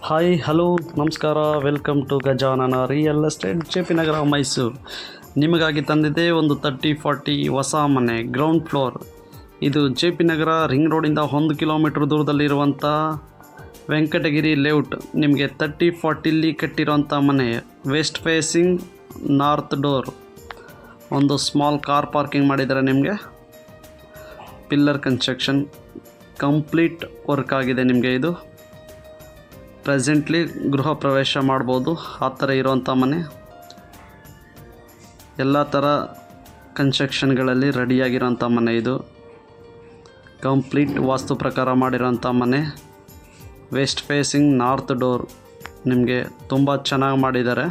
Hi hello ನಮಸ್ಕಾರ, welcome to Gajanana real estate JP Nagar Mysuru. ನಿಮಗಾಗಿ ತಂದಿದೆ ಒಂದು 30-40 ಹೊಸ ಮನೆ, ಗ್ರೌಂಡ್ ಫ್ಲೋರ್. ಇದು JP ನಗರ ರಿಂಗ್ ರೋಡಿಂದ 1 ಕಿಲೋಮೀಟ್ರ್ ದೂರದಲ್ಲಿರುವಂಥ ವೆಂಕಟಗಿರಿ ಲೇಔಟ್. ನಿಮಗೆ 30-40 ಕಟ್ಟಿರೋಂಥ ಮನೆ, ವೆಸ್ಟ್ ಫೇಸಿಂಗ್, ನಾರ್ತ್ ಡೋರ್. ಒಂದು ಸ್ಮಾಲ್ ಕಾರ್ ಪಾರ್ಕಿಂಗ್ ಮಾಡಿದ್ದಾರೆ. ನಿಮಗೆ ಪಿಲ್ಲರ್ ಕನ್ಸ್ಟ್ರಕ್ಷನ್ ಕಂಪ್ಲೀಟ್ ವರ್ಕ್ ಆಗಿದೆ. ನಿಮಗೆ ಇದು ಪ್ರೆಸೆಂಟ್ಲಿ ಗೃಹ ಪ್ರವೇಶ ಮಾಡ್ಬೋದು, ಆ ಥರ ಇರೋವಂಥ ಮನೆ. ಎಲ್ಲ ಥರ ಕನ್ಸ್ಟ್ರಕ್ಷನ್ಗಳಲ್ಲಿ ರೆಡಿಯಾಗಿರೋಂಥ ಮನೆ. ಇದು ಕಂಪ್ಲೀಟ್ ವಾಸ್ತು ಪ್ರಕಾರ ಮಾಡಿರೋಂಥ ಮನೆ, ವೆಸ್ಟ್ ಫೇಸಿಂಗ್, ನಾರ್ತ್ ಡೋರ್. ನಿಮಗೆ ತುಂಬ ಚೆನ್ನಾಗಿ ಮಾಡಿದ್ದಾರೆ.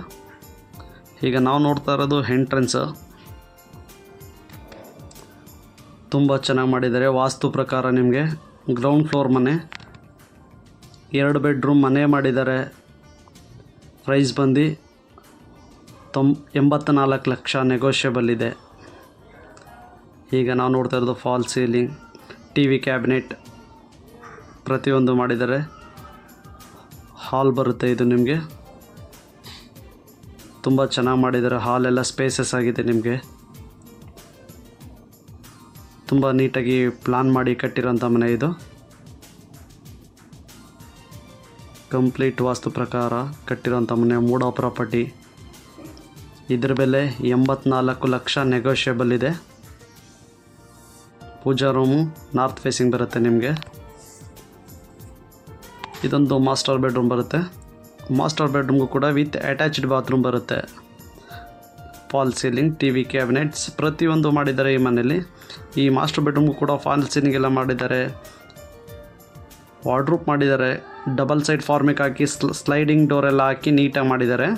ಈಗ ನಾವು ನೋಡ್ತಾ ಇರೋದು ಎಂಟ್ರೆನ್ಸ್. ತುಂಬ ಚೆನ್ನಾಗಿ ಮಾಡಿದ್ದಾರೆ ವಾಸ್ತು ಪ್ರಕಾರ. ನಿಮಗೆ ಗ್ರೌಂಡ್ ಫ್ಲೋರ್ ಮನೆ, 2 ಬೆಡ್ರೂಮ್ ಮನೆ ಮಾಡಿದ್ದಾರೆ. ಪ್ರೈಸ್ ಬಂದು 84 ಲಕ್ಷ, ನೆಗೋಷಿಯಬಲ್ ಇದೆ. ಈಗ ನಾವು ನೋಡ್ತಾ ಇರೋದು ಫಾಲ್ ಸೀಲಿಂಗ್, TV ಕ್ಯಾಬಿನೆಟ್ ಪ್ರತಿಯೊಂದು ಮಾಡಿದ್ದಾರೆ. ಹಾಲ್ ಬರುತ್ತೆ ಇದು. ನಿಮಗೆ ತುಂಬ ಚೆನ್ನಾಗಿ ಮಾಡಿದ್ದಾರೆ. ಹಾಲೆಲ್ಲ ಸ್ಪೇಸಸ್ ಆಗಿದೆ. ನಿಮಗೆ ತುಂಬ ನೀಟಾಗಿ ಪ್ಲಾನ್ ಮಾಡಿ ಕಟ್ಟಿರೋಂಥ ಮನೆ ಇದು. ಕಂಪ್ಲೀಟ್ ವಾಸ್ತು ಪ್ರಕಾರ ಕಟ್ಟಿರೋಂಥ ಮನೆ, ಮೂಡಾ ಪ್ರಾಪರ್ಟಿ. ಇದ್ರ ಬೆಲೆ 84 ಲಕ್ಷ, ನೆಗೋಷಿಯಬಲ್ ಇದೆ. ಪೂಜಾ ರೂಮು ನಾರ್ತ್ ಫೇಸಿಂಗ್ ಬರುತ್ತೆ. ನಿಮಗೆ ಇದೊಂದು ಮಾಸ್ಟರ್ ಬೆಡ್ರೂಮ್ ಬರುತ್ತೆ. ಮಾಸ್ಟರ್ ಬೆಡ್ರೂಮ್ಗೂ ಕೂಡ ವಿತ್ ಅಟ್ಯಾಚ್ಡ್ ಬಾತ್ರೂಮ್ ಬರುತ್ತೆ. ಫಾಲ್ ಸೀಲಿಂಗ್, TV ಕ್ಯಾಬಿನೆಟ್ಸ್ ಪ್ರತಿಯೊಂದು ಮಾಡಿದ್ದಾರೆ ಈ ಮನೆಯಲ್ಲಿ. ಈ ಮಾಸ್ಟರ್ ಬೆಡ್ರೂಮ್ಗೂ ಕೂಡ ಫಾಲ್ ಸೀಲಿಂಗ್ ಎಲ್ಲ ಮಾಡಿದ್ದಾರೆ. ವಾರ್ಡ್ರೂಪ್ ಮಾಡಿದ್ದಾರೆ. ಡಬಲ್ ಸೈಡ್ ಫಾರ್ಮಿಕ್ ಹಾಕಿ ಸ್ಲೈಡಿಂಗ್ ಡೋರ್ ಎಲ್ಲ ಹಾಕಿ ನೀಟಾಗಿ ಮಾಡಿದ್ದಾರೆ.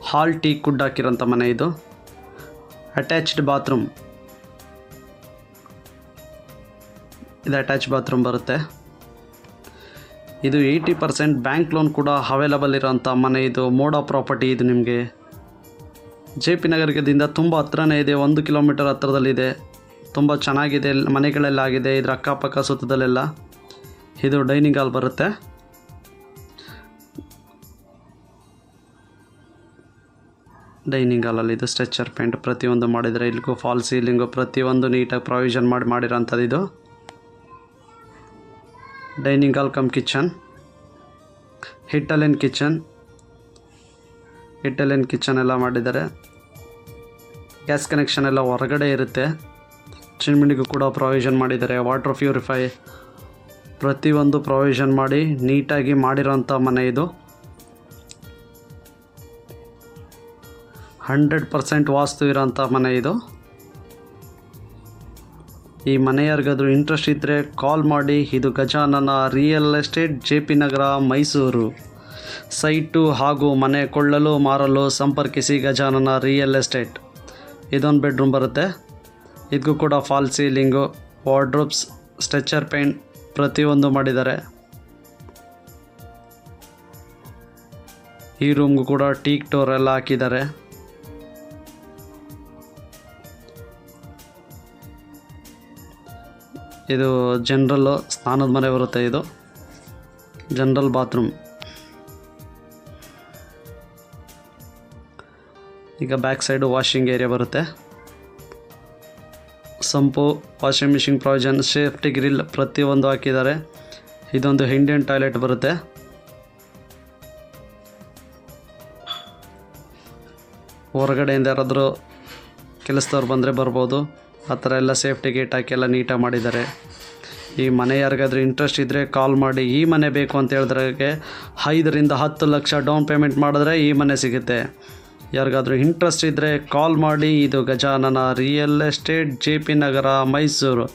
ಹಾಲ್ ಟೀ ಕುಡ್ ಹಾಕಿರೋಂಥ ಮನೆ ಇದು. ಅಟ್ಯಾಚ್ಡ್ ಬಾತ್ರೂಮ್, ಇದು ಅಟ್ಯಾಚ್ ಬಾತ್ರೂಮ್ ಬರುತ್ತೆ. ಇದು 80% ಬ್ಯಾಂಕ್ ಲೋನ್ ಕೂಡ ಅವೈಲಬಲ್ ಇರೋಂಥ ಮನೆ ಇದು. ಮೂಡಾ ಪ್ರಾಪರ್ಟಿ ಇದು. ನಿಮಗೆ JP ನಗರದಿಂದ ತುಂಬ ಹತ್ರನೇ ಇದೆ, 1 ಕಿಲೋಮೀಟರ್ ಹತ್ರದಲ್ಲಿದೆ. ತುಂಬ ಚೆನ್ನಾಗಿದೆ, ಮನೆಗಳೆಲ್ಲ ಆಗಿದೆ ಇದರ ಅಕ್ಕಪಕ್ಕ ಸುತ್ತದಲ್ಲೆಲ್ಲ. ಇದು ಡೈನಿಂಗ್ ಹಾಲ್ ಬರುತ್ತೆ. ಡೈನಿಂಗ್ ಹಾಲಲ್ಲಿ ಇದು ಸ್ಟ್ರೆಚರ್ ಪೇಂಟ್ ಪ್ರತಿಯೊಂದು ಮಾಡಿದರೆ. ಇಲ್ಲಿಗೂ ಫಾಲ್ ಸೀಲಿಂಗು ಪ್ರತಿಯೊಂದು ನೀಟಾಗಿ ಪ್ರಾವಿಷನ್ ಮಾಡಿರೋಂಥದ್ದು ಇದು. ಡೈನಿಂಗ್ ಹಾಲ್ ಕಮ್ ಕಿಚನ್, ಹಿಟ್ಟಲೆನ್ ಕಿಚನ್ ಎಲ್ಲ ಮಾಡಿದ್ದಾರೆ. ಗ್ಯಾಸ್ ಕನೆಕ್ಷನ್ ಎಲ್ಲ ಹೊರಗಡೆ ಇರುತ್ತೆ. ಚಿಮ್ನಿಗೂ ಕೂಡ ಪ್ರಾವಿಷನ್ ಮಾಡಿದ್ದಾರೆ. ವಾಟರ್ ಪ್ಯೂರಿಫೈ ಪ್ರತಿಯೊಂದು ಪ್ರಾವಿಷನ್ ಮಾಡಿ ನೀಟಾಗಿ ಮಾಡಿರೋಂಥ ಮನೆ ಇದು. 100% ವಾಸ್ತು ಇರೋಂಥ ಮನೆ ಇದು. ಈ ಮನೆ ಯಾರಿಗಾದ್ರೂ ಇಂಟ್ರೆಸ್ಟ್ ಇದ್ದರೆ ಕಾಲ್ ಮಾಡಿ. ಇದು Gajanana real estate, JP Nagar, Mysuru. Site ಹಾಗೂ ಮನೆ ಕೊಳ್ಳಲು ಮಾರಲು ಸಂಪರ್ಕಿಸಿ ಗಜಾನನ ರಿಯಲ್ ಎಸ್ಟೇಟ್. ಇದೊಂದು ಬೆಡ್ರೂಮ್ ಬರುತ್ತೆ. ಇದಕ್ಕೂ ಕೂಡ fall ceiling, wardrobes, stretcher paint ಪ್ರತಿಯೊಂದು ಮಾಡಿದ್ದಾರೆ. ಈ ರೂಮ್ಗೂ ಕೂಡ ಟೀಕ್ ಡೋರ್ ಎಲ್ಲ ಹಾಕಿದ್ದಾರೆ. ಇದು ಜನರಲ್ಲು ಸ್ನಾನದ ಮನೆ ಬರುತ್ತೆ. ಇದು ಜನರಲ್ ಬಾತ್ರೂಮ್. ಈಗ ಬ್ಯಾಕ್ ಸೈಡು ವಾಷಿಂಗ್ ಏರಿಯಾ ಬರುತ್ತೆ. Sump, washing machine provision, safety grill ಪ್ರತಿಯೊಂದು ಹಾಕಿದ್ದಾರೆ. ಇದೊಂದು ಇಂಡಿಯನ್ ಟಾಯ್ಲೆಟ್ ಬರುತ್ತೆ. ಹೊರಗಡೆಯಿಂದ ಯಾರಾದರೂ ಕೆಲಸದವ್ರು ಬಂದರೆ ಬರ್ಬೋದು. ಆ ಥರ ಎಲ್ಲ ಸೇಫ್ಟಿ ಗೇಟ್ ಹಾಕಿ ಎಲ್ಲ ನೀಟಾಗಿ ಮಾಡಿದ್ದಾರೆ. ಈ ಮನೆ ಯಾರಿಗಾದ್ರೂ ಇಂಟ್ರೆಸ್ಟ್ ಇದ್ದರೆ ಕಾಲ್ ಮಾಡಿ. ಈ ಮನೆ ಬೇಕು ಅಂತ ಹೇಳಿದ್ರಾಗೆ 5ರಿಂದ 10 ಲಕ್ಷ ಡೌನ್ ಪೇಮೆಂಟ್ ಮಾಡಿದ್ರೆ ಈ ಮನೆ ಸಿಗುತ್ತೆ. ಯಾರಿಗಾದ್ರೂ ಇಂಟ್ರೆಸ್ಟ್ ಇದ್ದರೆ ಕಾಲ್ ಮಾಡಿ. ಇದು Gajanana real estate, JP Nagar, Mysuru.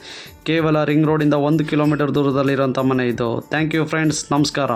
ಕೇವಲ ರಿಂಗ್ ರೋಡಿಂದ 1 ಕಿಲೋಮೀಟರ್ ದೂರದಲ್ಲಿರೋಂಥ ಮನೆ ಇದು. ಥ್ಯಾಂಕ್ ಯು ಫ್ರೆಂಡ್ಸ್, ನಮಸ್ಕಾರ.